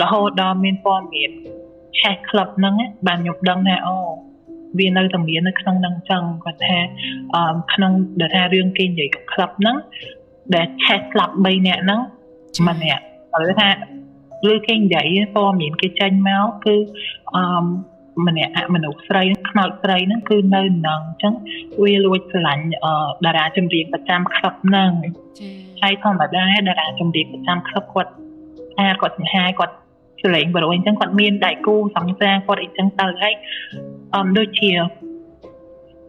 រហូតដល់មានព័ត៌មានឆេះក្លឹបហ្នឹងបានខ្ញុំដឹងថាអូវានៅតែមាននៅក្នុងហ្នឹងចឹងគាត់ថាក្នុងដែលថារឿងគេនិយាយក្នុងក្លឹបហ្នឹងដែលឆេះស្លាប់3នាក់ហ្នឹងម្នាក់គាត់ថាឬគេនិយាយព័ត៌មានគេចេញមកគឺម្នាក់មនុស្សស្រីខ្មោចស្រីហ្នឹងគឺនៅនឹងអញ្ចឹងវាលួចស្រឡាញ់តារាចម្រៀងប្រចាំក្លឹបហ្នឹងហើយធម្មតាតារាចម្រៀងប្រចាំក្លឹបគាត់គាត់សង្ហាគាត់ឆ្លេងបរិយអញ្ចឹងគាត់មានដៃគូសង្សារគាត់អីចឹងទៅហើយដូចជា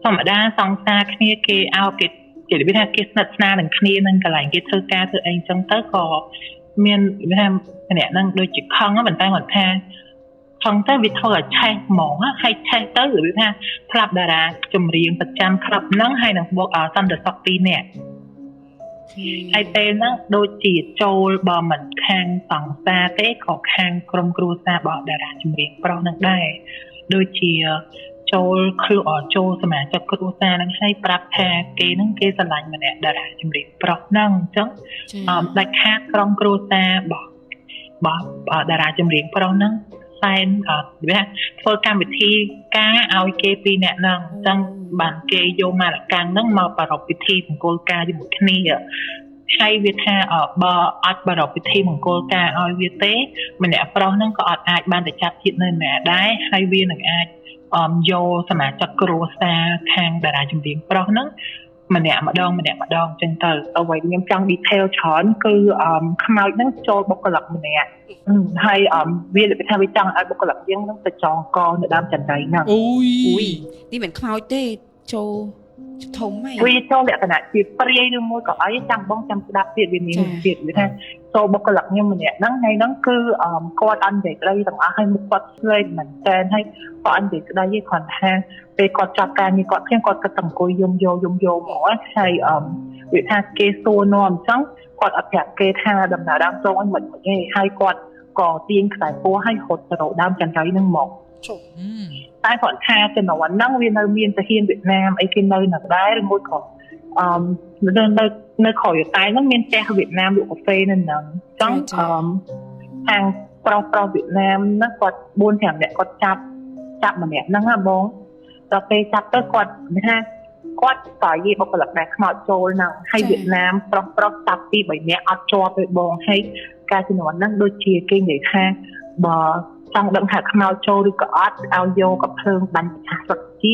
ធម្មតាសង្សារគ្នាគេឲ្យគេនិយាយថាគេស្និទ្ធស្នាលនឹងគ្នានឹងកន្លែងគេធ្វើការធ្វើអីចឹងទៅក៏មាននិយាយថាម្នាក់ហ្នឹងដូចជាខឹងប៉ុន្តែគាត់ថាខឹងទៅវាធ្វើឲ្យឆេះហ្មងហើយឆេះទៅឬថាផ្លាប់តារាចម្រៀងប្រចាំក្លឹបហ្នឹងហើយនឹងបូកសន្តិសុខ2នាក់ហើយពេលហ្នឹងដូចជាចូលបើមិនខាងសង្សារទេក៏ខាងក្រុមគ្រួសាររបស់តារាចម្រៀងប្រុសហ្នឹងដែរដូចជាចូលសមាជិកគ្រួសារហ្នឹងហើយប្រាប់ថាគេហ្នឹងគេស្រឡាញ់ម្នាក់តារាចម្រៀងប្រុសហ្នឹងអញ្ចឹងដាច់ខាតក្រុមគ្រួសាររបស់តារាចម្រៀងប្រុសហ្នឹងសែនវាធ្វើកម្មវិធីការឲ្យគេ2នាក់ហ្នឹងអញ្ចឹងបានគេយកមកកាំងហ្នឹងមកប្រារព្ធពិធីមង្គលការជាមួយគ្នាហើយវាថាបើអត់ប្រារព្ធពិធីមង្គលការឲ្យវាទេម្នាក់ប្រុសហ្នឹងក៏អត់អាចបានទៅចាប់ជាតិនៅណាដែរហើយវានឹងអាចយកសមាជិកគ្រួសារខាងតារាចម្រៀងប្រុសហ្នឹងម្នាក់ម្ដងអញ្ចឹងទៅអ្វីខ្ញុំចង់ detail ច្រើនគឺខ្មោចហ្នឹងចូលបុគ្គលិកម្នាក់ហើយវានិយាយថាវាចង់ឲ្យបុគ្គលិកយើងហ្នឹងទៅចងកនៅដើមចន្ទៃហ្នឹងអូយនេះមិនខ្មោចទេចូលធំហ្នឹងវាចូលលក្ខណៈជាព្រាយឬមួយក៏អីចាំបងចាំស្ដាប់ទៀតវាមានទៀតវាថាចូលបុគ្គលិកខ្ញុំម្នាក់ហ្នឹងហើយហ្នឹងគឺគាត់អត់និយាយក្តីទាំងអស់ហើយមុខគាត់ស្លេកមែនតើហើយគាត់អត់និយាយក្តីទេគ្រាន់ថាពេលគាត់ចាប់ការងារគាត់គាត់គិតតែអង្គុយយំមកហើយវាថាគេសួរនាំអញ្ចឹងគាត់អត់ប្រាប់គេថាដំណើរដើមចូលអីមិនទេហើយគាត់ក៏ទាញខ្សែពោះឲ្យរត់ទៅរកដើមចន្ទៃហ្នឹងមកតែគាត់ថាចំនួនហ្នឹងវានៅមានទាហានវៀតណាមអីគេនៅនឹងដែរឬមួយក៏នៅក្រោយតែហ្នឹងមានផ្ទះវៀតណាមលក់កាហ្វេនៅហ្នឹងអញ្ចឹងខាងប្រុសវៀតណាមហ្នឹងគាត់ 4-5 នាក់គាត់ចាប់ម្នាក់ហ្នឹងហ៎បងដល់ពេលចាប់ទៅគាត់ថាគាត់ស្គាល់យីបុគ្គលិកដែលខ្មោចចូលហ្នឹងហើយវៀតណាមប្រុសចាប់ពី3នាក់អត់ជាប់ទេបងហើយការជំនាន់ហ្នឹងដូចជាគេនិយាយថាបើចង់ដឹងថាខ្មោចចូលឬក៏អត់ឲ្យយកកាភ្លើងបាញ់ប្រឆាំងសឹកជា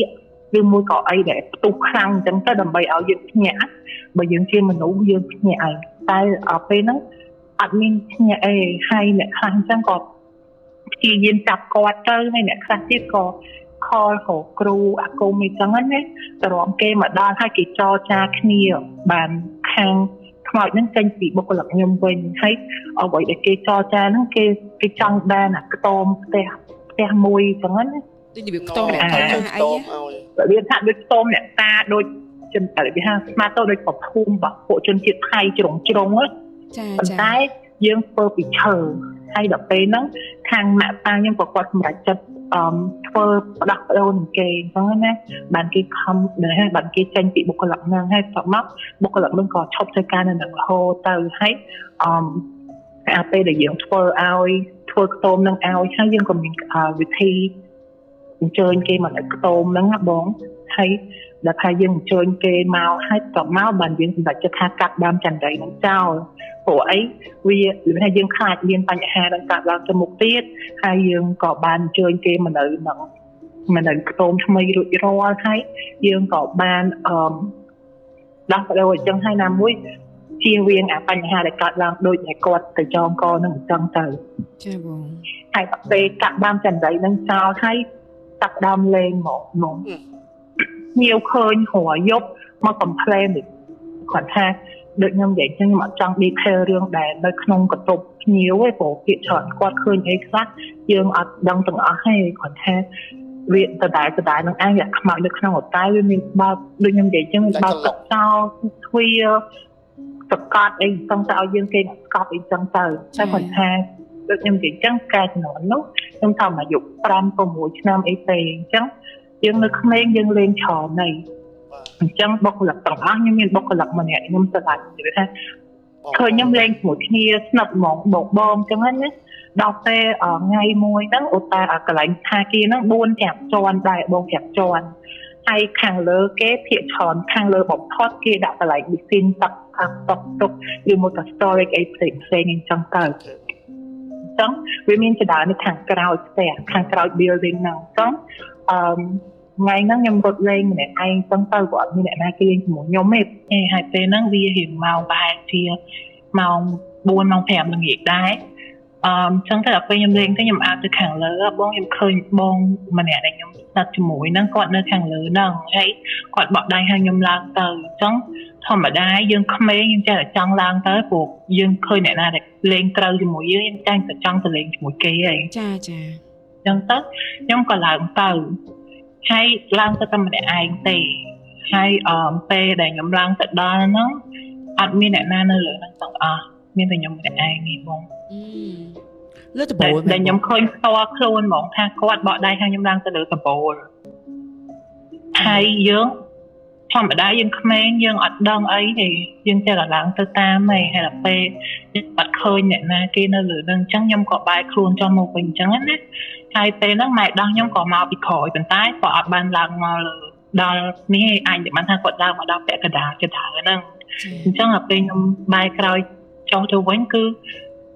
ឬមួយក៏អីដែលផ្ទុះខ្លាំងអញ្ចឹងទៅដើម្បីឲ្យយើងភ្ញាក់បើយើងជាមនុស្សយើងភ្ញាក់ឯងតែពេលហ្នឹងអត់មានភ្ញាក់អីហើយអ្នកខ្លះអញ្ចឹងក៏ព្យាយាមចាប់គាត់ទៅហើយអ្នកខ្លះទៀតក៏ខលរកគ្រូអាគមអីចឹងណាតរំគេមកដល់ហើយគេចរចាគ្នាបានខាងខ្មោចហ្នឹងចេញពីបុគ្គលិកខ្ញុំវិញហើយអ្វីដែលគេចរចាហ្នឹងគេចង់បានអាខ្ទមផ្ទះមួយចឹងណាដូចរបៀបខ្ទមអ្នកតាអីវាថាដូចខ្ទមអ្នកតាដូចជំនឿវាថាស្មាតទៅដូចប្រភូមិរបស់ពួកជនជាតិថៃជ្រុងចាប៉ុន្តែយើងធ្វើពីឈើហើយដល់ពេលហ្នឹងខាងម៉ាក់ប៉ាខ្ញុំក៏គាត់សម្រេចចិត្តធ្វើផ្ដាស់ប្ដូរនឹងគេអញ្ចឹងណាបានគេខំដែរបានគេចេញពីបុគ្គលិកហ្នឹងហើយបន្ទាប់មកបុគ្គលិកហ្នឹងក៏ឈប់ធ្វើការនៅនឹងរហូតទៅហើយអាពេលដែលយើងធ្វើខ្ទមនឹងឲ្យហើយយើងក៏មានវិធីអញ្ជើញគេមកនៅខ្ទមហ្នឹងណាបងហើយដល់ថាយើងអញ្ជើញគេមកហើយបន្ទាប់មកបានយើងសម្រេចចិត្តថាកាត់ដើមចន្ទៃហ្នឹងចោលព្រោះអីវាថាយើងខ្លាចមានបញ្ហានឹងកើតឡើងទៅមុខទៀតហើយយើងក៏បានអញ្ជើញគេមកនៅខ្ទមថ្មីរួចរាល់ហើយយើងក៏បានដោះប្ដូរអញ្ចឹងហើយណាមួយជៀសវាងអាបញ្ហាដែលកើតឡើងដូចតែគាត់ទៅចងកនឹងអញ្ចឹងទៅចាបងហើយដល់ពេលកាត់ដើមចន្ទៃហ្នឹងចោលហើយតាក់ដើមលេងមកញៀវឃើញរយប់មកកំ plain គាត់ថាដូចខ្ញុំនិយាយចឹងខ្ញុំអត់ចង់ detail រឿងដែលនៅក្នុងកន្ទប់ភ្ញៀវទេព្រោះពាក្យច្រើនគាត់ឃើញអីខ្លះយើងអត់ដឹងទាំងអស់ទេគាត់ថាវាដដែលនឹងឯងអាខ្មៅនៅក្នុងអតែវាមានបើដូចខ្ញុំនិយាយចឹងបើកចោលទ្វារសកាត់អីចង់ទៅឲ្យយើងគេស្កប់អីចឹងទៅតែគាត់ថាដូចខ្ញុំនិយាយចឹងការជំនាន់នោះខ្ញុំថាអាយុ 5-6 ឆ្នាំអីទេអញ្ចឹងយើងនៅក្មេងយើងលេងច្រើនហើយអញ្ចឹងបុគ្គលិកទាំងអស់ខ្ញុំមានបុគ្គលិកម្នាក់ខ្ញុំស្រឡាញ់និយាយថា khơi nhâm lên một kia snap mỏng bột bom cho hết nhé đọc tê ở ngay môi đó ô ta ở cái lạnh hai kia nó buôn thẹp tròn đại bông thẹp tròn hay khang lơ kế thiệt tròn khang lơ bọc thoát kia đã cái lạnh bị xin tập như một cái story cái play trong tờ xong vì mình sẽ đá nó khang crowd stair khang crowd building nào xong ngày nó nhầm bật lên để anh trong tờ của như này mai kia một nhóm mệt hai tên nó vi hiểm màu bài chia màu buôn màu thèm là nghỉ đái chẳng thể là quay nhầm lên cái nhầm áo từ khẳng lớn bông em khơi bông mà nè này nhầm đặt cho mũi nó còn nơi khẳng lớn nâng hay còn bọn đây hay nhầm lang từ chẳng thầm ở đây dương không mấy nhưng chắc là trăng lang tới buộc dương khơi nè là lên trâu cho mũi dưới em tranh từ trăng từ lên cho mũi kia ấy chẳng tất nhưng còn là từ hay lang tới tâm để ai tì hay pe để nhầm lang tới đó nó admin nè na nơi lửa năng tầng nên là nhầm để ai nghỉ bông để nhầm khơi to khôn mỏng tha có bạn bọn đây hay nhầm đang tới được tập bộ hay dương trong ở đây dương comment dương ở đông ấy thì dương sẽ là lãng tới ta mày hay là p bắt khơi nhẹ na kia nó lửa đơn trắng nhầm có bài khôn cho một bình trắng hết hay p nó mày đang nhầm có màu bị khỏi bên tay có ban làng mà đó ní anh để bạn tha quật ra mà đọc vẽ cái đá cái năng chẳng là p nhầm bài khơi cho tôi vẫn cứ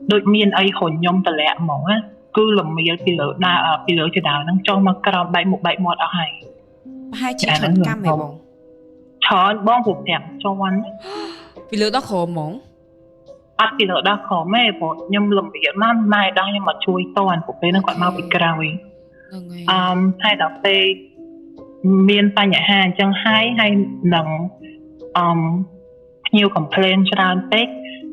đôi miền ấy hồn nhom tờ lẹ mỏng á cứ lầm mía thì lỡ đa thì lỡ cho đào năng cho mà cái bảy một ở hai chị thuần cam mày mỏng chọn bong hụt đẹp cho anh vì lỡ đó khổ mỏng vì lỡ đó khổ mẹ một nhom lầm mía mà mai đang nhưng mà chui toàn của cái nó còn mau bị cào ấy hai đọc tê miền ta nhà hàng chẳng hay nặng nhiều complain cho đàn tết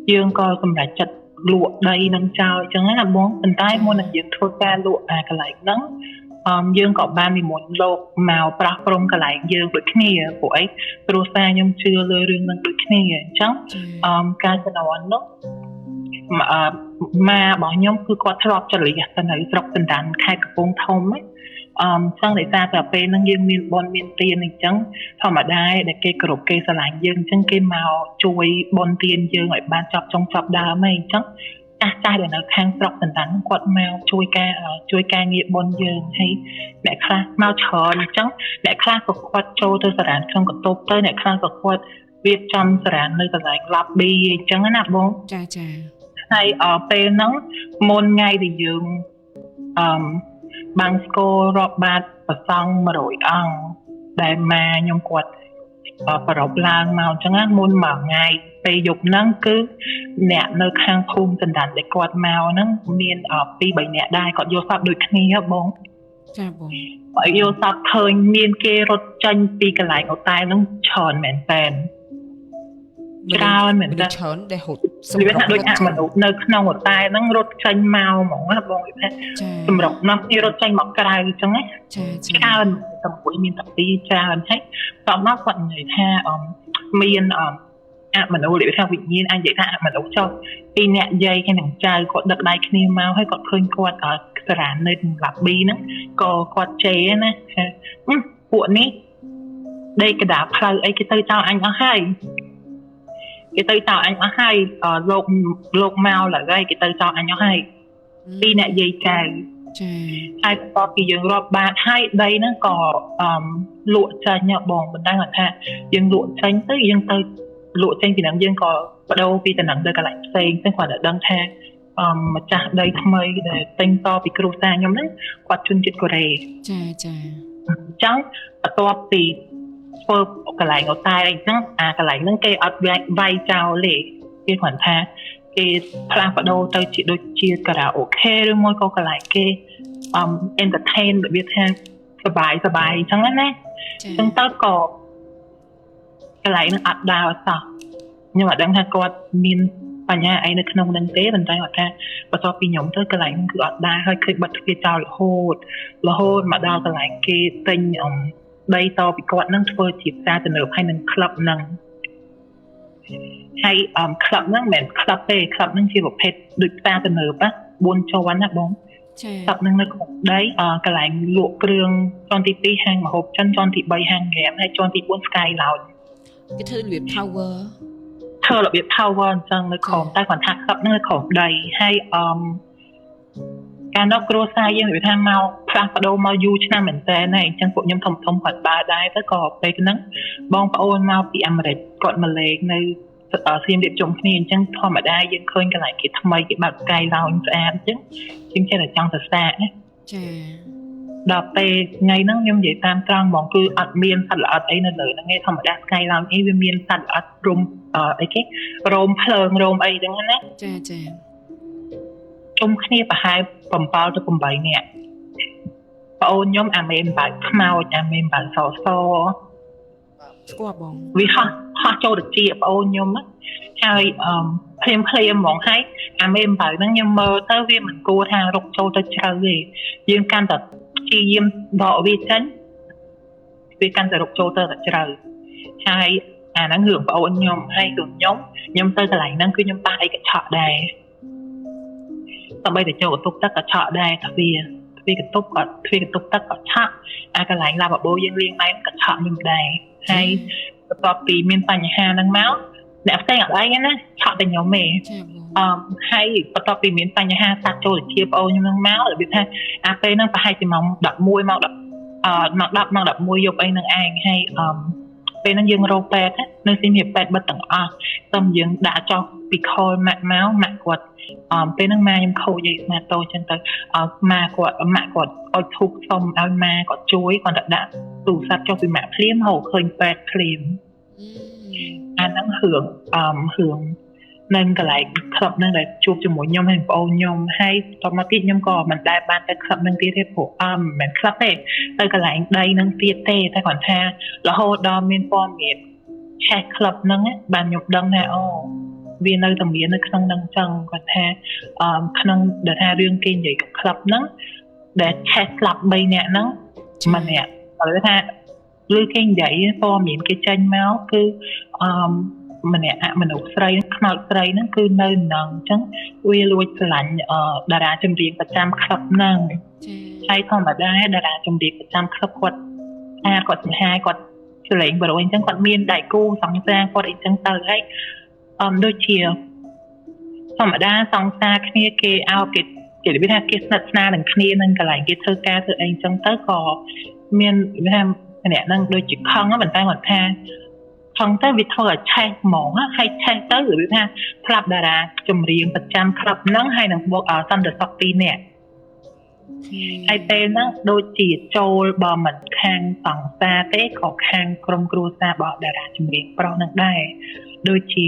dương coi cầm lại chặt lụa đầy nâng trao chẳng là bốn phần tay mua là dương thôi ca lụa cái lại nắng dương có 31 lột màu praprom cái lại dương đối kia của ấy rosa nhưng chưa lơi riêng nâng đối kia chắc ca cho nó nó mà bỏ nhóm cứ có thọp cho lý ta nói drop tình đàn khai cái bông thông ấy xong để ra cà phê năng dương miền bon miền tiền này chẳng thọ mà đai để cây cột cây sả lạnh dương chẳng cây màu chuối bon tiền dương ở ban chọc trong chọc đá mày chẳng cha để nó khang drop tình đàn quạt màu chuối ca nghiệp bon dương hay để khai màu tròn chẳng để khai có quạt trâu tới sả lạnh không có tốt tới để khai có quạt việt trong sả lạnh nơi sả lạnh lạp bì chẳng cái nào bông hay ở bên nó môn ngay thì dương bằng score rọp bát và xong mà đổi ăn để mà nhung quật và rọp lang màu chẳng hạn môn mở ngày về dục nâng cứ nẹ nơi khang khung tình đàn để quật màu nâng miền ở pi bảy nẹ đai còn vô sắp đôi khní hả bông bởi vô sắp khơi miền kê rốt chanh pi cái lại của tay nâng tròn mẹn bèn cao mẹn bèn tròn để hụt vì vậy đôi ạ mà đủ nơi khăn của tay nâng rốt chanh màu mỏng hả bông tùm rộng nó như rốt chanh mọc cái chẳng ấy cao tầm cuối miền tập đi cha làm hết tóm nó quận người tha miền mình đâu liệu theo vị nhiên anh vậy ta mình đâu cho đi nẹt dây cái thằng trai có đợt đai kia mau hay còn khơi quạt ở sàn nơi lạp bi nữa có quạt chế nè cuộn ní đây cái đá phơi ấy cái tay tao anh ở hai cái tay tao anh ở hai lột màu là gây cái tay tao anh ở hai đi nẹt dây cài hai có cái dương rọp bát hai đây nó có lụa chanh nhọ bòn mình đang ở ha dương lụa chanh tới dương tới lụa chanh thì nắng dương có ở đâu vì tình nắng đây cả lại xây tên khoản ở đăng tha mà chả đây tham mây để tên to vì kêu xa nhóm đấy quạt chun chít của rề chẳng ở to vì phơ cái lại ở tai đây chẳng cái lại nâng cây ở vai chào lệ cái khoản tha cái plan ở đâu tới chị đôi chia cả là ok rồi mỗi câu cái lại cái entertain để biết haสบายchẳng lẽ nè chúng ta có cái lại nó ắt đào sao nhưng mà đang ha có miền và nhà ấy nó không đang tế bên tay họ ta và sau khi nhóm tới cái lại nó cứ ắt đào hơi khơi bật cái trào là hôn mà đào cái lại cái tên đây to bị quạt năng thôi chỉ ra từ nửa hay năng club năng hay club năng mền club năng chỉ một pet được ta từ nửa á buôn cho quán hả bông tập năng nó cũng đấy cái lại lụa kêu cho tí tí hàng mà hộp chân cho tí bay hàng ghém hay cho tí buôn sky lào cái thư luyện ធ្វើរបៀប power អញ្ចឹងនៅក្រោមតែគាត់ថាក្លឹបហ្នឹងនៅក្រោមដីហើយការដល់គ្រួសារយើងនិយាយថាមកផ្លាស់ប្ដូរមកយូរឆ្នាំមែនតើណាអញ្ចឹងពួកខ្ញុំធំគាត់ដើរដែរទៅក៏ពេលហ្នឹងបងប្អូនមកពីអាមេរិកគាត់មកលេងនៅសៀមរាបជុំគ្នាអញ្ចឹងធម្មតាយើងឃើញកន្លែងគេថ្មីគេបើកស្កាយឡោនស្អាតអញ្ចឹងជាងចេះតែចង់សរសើរណាចាដល់ពេលថ្ងៃហ្នឹងខ្ញុំនិយាយតាមត្រង់ហ្មងគឺអត់មានសត្វល្អិតអីនៅលើហ្នឹងទេធម្មតាស្កាយឡោនអីវាមានសត្វល្អិតរុំអីគេរោមភ្លើងរោមអីហ្នឹងណាចាជុំគ្នាប្រហែល7ទៅ8នាក់បងអូនខ្ញុំអាមេម្បាច់ខ្មោចអាមេម្បាច់សសស្គាល់បងវាហោះចូលទៅជាបងអូនខ្ញុំហើយភ្លាមហ្មងហើយអាមេម្បាច់ហ្នឹងខ្ញុំមើលទៅវាមិនគួរថារុកចូលទៅជ្រៅទេយើងកាន់តែព្យាយាមដកវាចេញវាកាន់តែរុកចូលទៅជ្រៅហើយអាហ្នឹងរឿងបងអូនខ្ញុំហើយរឿងខ្ញុំទៅកន្លែងហ្នឹងគឺខ្ញុំប៉ះអីកញ្ឆក់ដែរដើម្បីទៅចូលកន្ទប់ទឹកក៏ឆក់ដែរទ្វាកន្ទប់ទឹកក៏ឆក់អាកន្លែងឡាបបោយើងលាងដៃក៏ឆក់ខ្ញុំដែរហើយបន្ទាប់ពីមានបញ្ហាហ្នឹងមកអ្នកផ្សេងអត់អីណាឆក់តែខ្ញុំទេហើយបន្ទាប់ពីមានបញ្ហាសាច់ចូលជាប្អូនខ្ញុំហ្នឹងមករបៀបថាអាពេលហ្នឹងប្រហែលជាម៉ោង11ម៉ោង10ម៉ោង11យប់អីហ្នឹងឯងហើយពេលហ្នឹងយើងរកពេទ្យនៅសៀមរាបពេទ្យបិទទាំងអស់តែយើងដាក់ចុះពីខលម៉ាក់មកម៉ាក់គាត់ពេលហ្នឹងម៉ាខ្ញុំខូចយីស្មាតតូចចឹងទៅម៉ាគាត់អុជធូបសុំឲ្យម៉ាគាត់ជួយគាត់ទៅដាក់ទូរស័ព្ទចុះពីម៉ាក់ភ្លាមហៅឃើញពេទ្យភ្លាមអាហ្នឹងរឿងនឹងកន្លែងក្លឹបហ្នឹងដែលជួបជាមួយខ្ញុំហើយបងប្អូនខ្ញុំហើយតមកទៀតខ្ញុំក៏មិនដែលបានទៅក្លឹបហ្នឹងទៀតទេព្រោះមិនមែនក្លឹបទេទៅកន្លែងដីហ្នឹងទៀតទេតែគាត់ថារហូតដល់មានព័ត៌មានឆេះក្លឹបហ្នឹងបានខ្ញុំដឹងថាវានៅតែមាននៅក្នុងហ្នឹងចឹងគាត់ថាក្នុងដែលថារឿងគេនិយាយក្នុងក្លឹបហ្នឹងដែលឆេះស្លាប់3នាក់ហ្នឹងម្នាក់គាត់ថាឬគេនិយាយព័ត៌មានគេចេញមកគឺម្នាក់មនុស្សស្រីខ្មោចស្រីហ្នឹងគឺនៅនឹងអញ្ចឹងវាលួចស្រឡាញ់តារាចម្រៀងប្រចាំក្លឹបហ្នឹងហើយធម្មតាតារាចម្រៀងប្រចាំក្លឹបគាត់គាត់សង្ហាគាត់ឆ្លេងបរិយអញ្ចឹងគាត់មានដៃគូសង្សារគាត់អីចឹងទៅហើយដូចជាធម្មតាសង្សារគ្នាគេឲ្យគេនិយាយថាគេស្និទ្ធស្នាលនឹងគ្នានឹងកន្លែងគេធ្វើការធ្វើអីចឹងទៅក៏មានថាម្នាក់ហ្នឹងដូចជាខឹងប៉ុន្តែគាត់ថាខឹងទៅវាធ្វើឲ្យឆេះហ្មងហើយឆេះទៅឬថាផ្លាប់តារាចម្រៀងប្រចាំក្លឹបហ្នឹងហើយនឹងបូកសន្តិសុខ2នាក់ហើយពេលហ្នឹងដូចជាចូលបើមិនខាងសង្សារទេក៏ខាងក្រុមគ្រួសាររបស់តារាចម្រៀងប្រុសហ្នឹងដែរដូចជា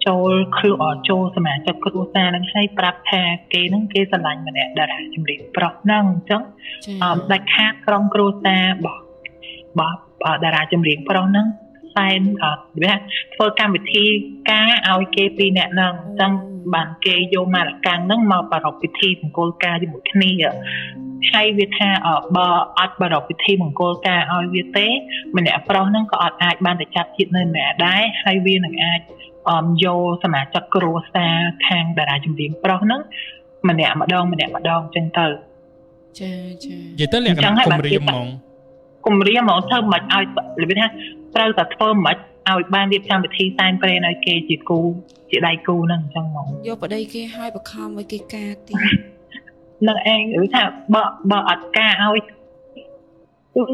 ចូលសមាជិកគ្រួសារហ្នឹងហើយប្រាប់ថាគេហ្នឹងគេស្រឡាញ់ម្នាក់តារាចម្រៀងប្រុសហ្នឹងអញ្ចឹងដាច់ខាតក្រុមគ្រួសាររបស់តារាចម្រៀងប្រុសហ្នឹងសែនវាធ្វើកម្មវិធីការឲ្យគេ2នាក់ហ្នឹងអញ្ចឹងបានគេយកមកលកាំងហ្នឹងមកប្រារព្ធពិធីមង្គលការជាមួយគ្នាហើយវាថាបើអត់ប្រារព្ធពិធីមង្គលការឲ្យវាទេម្នាក់ប្រុសហ្នឹងក៏អត់អាចបានទៅចាប់ជាតិនៅណាដែរហើយវានឹងអាចយកសមាជិកគ្រួសារខាងតារាចម្រៀងប្រុសហ្នឹងម្នាក់ម្ដងអញ្ចឹងទៅចានិយាយទៅលក្ខណៈគំរាមហ្មងធ្វើមិនឲ្យរបៀបថាត្រូវតែធ្វើមិនឲ្យបានរៀបចំពិធីសែនព្រេនឲ្យគេជាគូជាដៃគូហ្នឹងអញ្ចឹងហ្មងយកប្តីគេឲ្យបខំឲ្យគេការទីនឹងឯងឬថាបើអត់ការឲ្យគឺ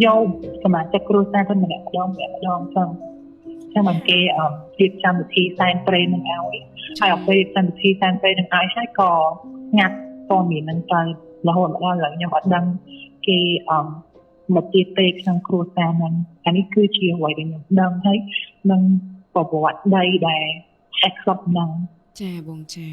យកសមាជិកគ្រួសារទៅម្នាក់ម្ដងអញ្ចឹងបានគេរៀបចំពិធីសែនព្រេននឹងឲ្យហើយអពេលរៀបចំពិធីសែនព្រេននឹងឲ្យហើយក៏ស្ងាត់ព័ត៌មានហ្នឹងទៅរហូតមកដល់ឥឡូវខ្ញុំអត់ដឹងគេមកទៀតទេក្នុងគ្រួសារហ្នឹងអានេះគឺជាអ្វីដែលខ្ញុំដឹងហើយនឹងប្រវត្តិដីដែលឆេះក្លឹបហ្នឹងចាបងចា